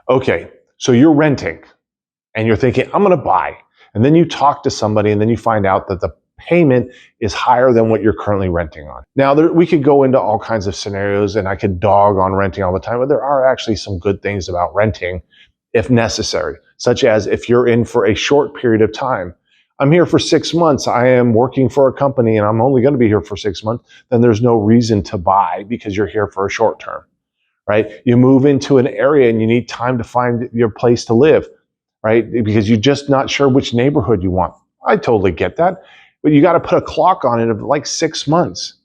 Okay, so you're renting and you're thinking, I'm going to buy. And then you talk to somebody and then you find out that the payment is higher than what you're currently renting on. Now, we could go into all kinds of scenarios and I could dog on renting all the time, but there are actually some good things about renting if necessary, such as if you're in for a short period of time. I'm here for 6 months. I am working for a company and I'm only going to be here for 6 months. Then there's no reason to buy because you're here for a short term, right? You move into an area and you need time to find your place to live, right? Because you're just not sure which neighborhood you want. I totally get that. But you got to put a clock on it of like 6 months.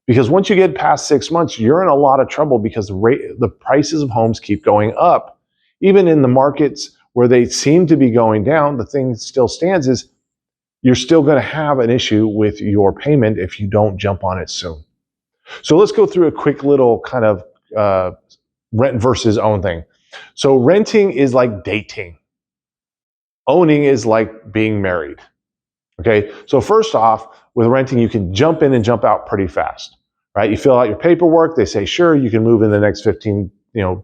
Because once you get past 6 months, you're in a lot of trouble because the prices of homes keep going up. Even in the markets where they seem to be going down, the thing that still stands is you're still going to have an issue with your payment if you don't jump on it soon. So let's go through a quick little kind of rent versus own thing. So renting is like dating. Owning is like being married. Okay, so first off, with renting, you can jump in and jump out pretty fast, right? You fill out your paperwork, they say, sure, you can move in the next 15,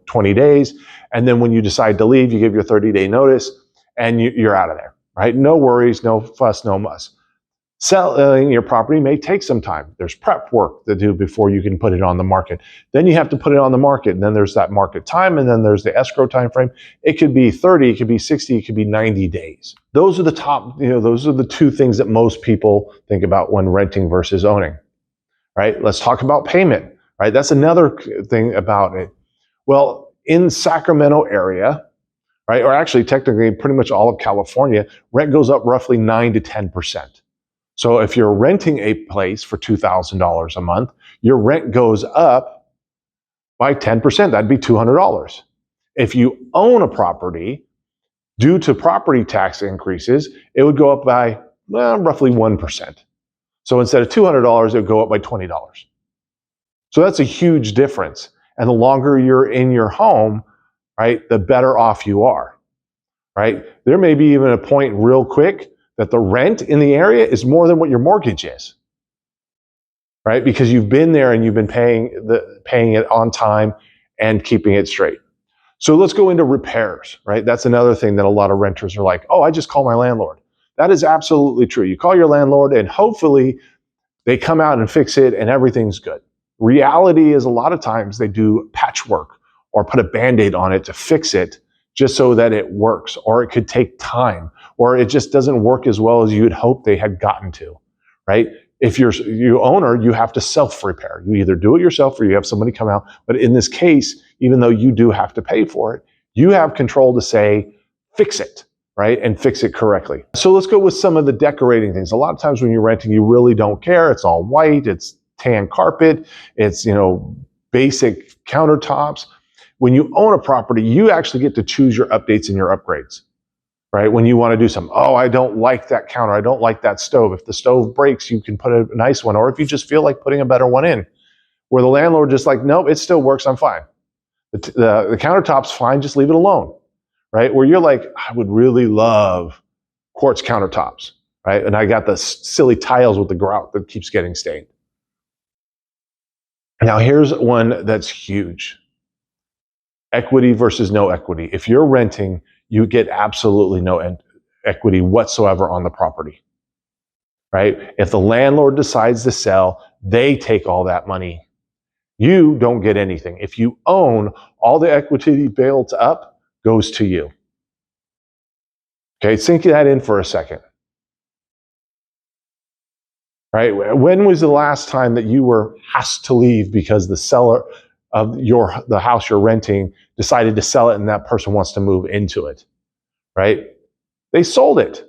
20 days. And then when you decide to leave, you give your 30-day notice and you're out of there, right? No worries, no fuss, no muss. Selling your property may take some time. There's prep work to do before you can put it on the market. Then you have to put it on the market, and then there's that market time, and then there's the escrow time frame. It could be 30, it could be 60, it could be 90 days. Those are the top, those are the two things that most people think about when renting versus owning, right? Let's talk about payment, right? That's another thing about it. Well, in Sacramento area, right, or actually technically pretty much all of California, rent goes up roughly 9 to 10%. So if you're renting a place for $2,000 a month, your rent goes up by 10%. That'd be $200. If you own a property, due to property tax increases, it would go up by roughly 1%. So instead of $200, it would go up by $20. So that's a huge difference. And the longer you're in your home, right, the better off you are, right? There may be even a point real quick that the rent in the area is more than what your mortgage is, right? Because you've been there and you've been paying it on time and keeping it straight. So let's go into repairs, right? That's another thing that a lot of renters are like, oh, I just call my landlord. That is absolutely true. You call your landlord and hopefully they come out and fix it and everything's good. Reality is a lot of times they do patchwork or put a Band-Aid on it to fix it just so that it works, or it could take time, or it just doesn't work as well as you'd hope they had gotten to, right? If you're owner, you have to self-repair. You either do it yourself or you have somebody come out. But in this case, even though you do have to pay for it, you have control to say, fix it, right? And fix it correctly. So let's go with some of the decorating things. A lot of times when you're renting, you really don't care. It's all white, it's tan carpet, it's, basic countertops. When you own a property, you actually get to choose your updates and your upgrades, right? When you want to do something, oh, I don't like that counter, I don't like that stove. If the stove breaks, you can put a nice one, or if you just feel like putting a better one in, where the landlord just like, nope, it still works, I'm fine. The countertop's fine, just leave it alone, right? Where you're like, I would really love quartz countertops, right? And I got the silly tiles with the grout that keeps getting stained. Now here's one that's huge. Equity versus no equity. If you're renting, you get absolutely no equity whatsoever on the property, right? If the landlord decides to sell, they take all that money. You don't get anything. If you own, all the equity built up goes to you. Okay, sink that in for a second. Right? When was the last time that you were asked to leave because the seller of the house you're renting decided to sell it and that person wants to move into it, right? They sold it.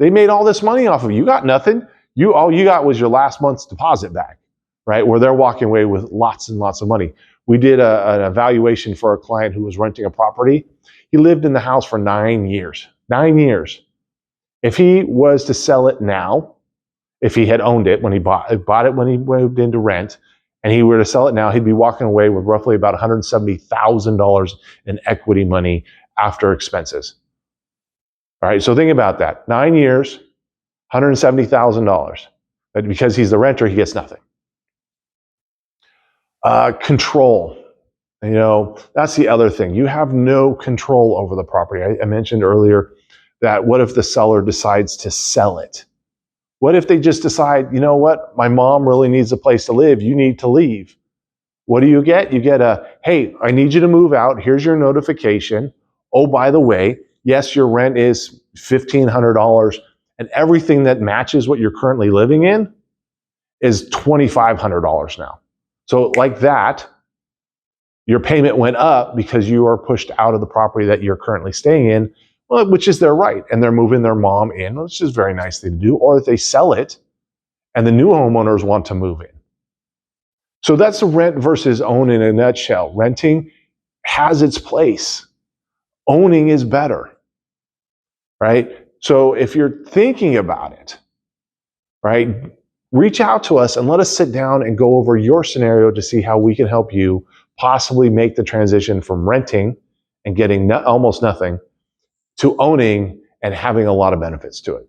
They made all this money off of it. You got nothing. All you got was your last month's deposit back, right? Where they're walking away with lots and lots of money. We did an evaluation for a client who was renting a property. He lived in the house for 9 years. 9 years. If he was to sell it now, if he had owned it when he bought it when he moved into rent, and he were to sell it now, he'd be walking away with roughly about $170,000 in equity money after expenses. All right, so think about that. 9 years, $170,000. But because he's the renter, he gets nothing. Control. That's the other thing. You have no control over the property. I mentioned earlier that what if the seller decides to sell it? What if they just decide, you know what, my mom really needs a place to live, you need to leave? What do you get? You get hey, I need you to move out. Here's your notification. Oh, by the way, yes, your rent is $1,500, and everything that matches what you're currently living in is $2,500 now. So like that, your payment went up because you are pushed out of the property that you're currently staying in, well, which is their right, and they're moving their mom in, which is a very nice thing to do. Or if they sell it and the new homeowners want to move in. So that's the rent versus own in a nutshell. Renting has its place. Owning is better, right? So if you're thinking about it, right, reach out to us and let us sit down and go over your scenario to see how we can help you possibly make the transition from renting and getting almost nothing to owning and having a lot of benefits to it.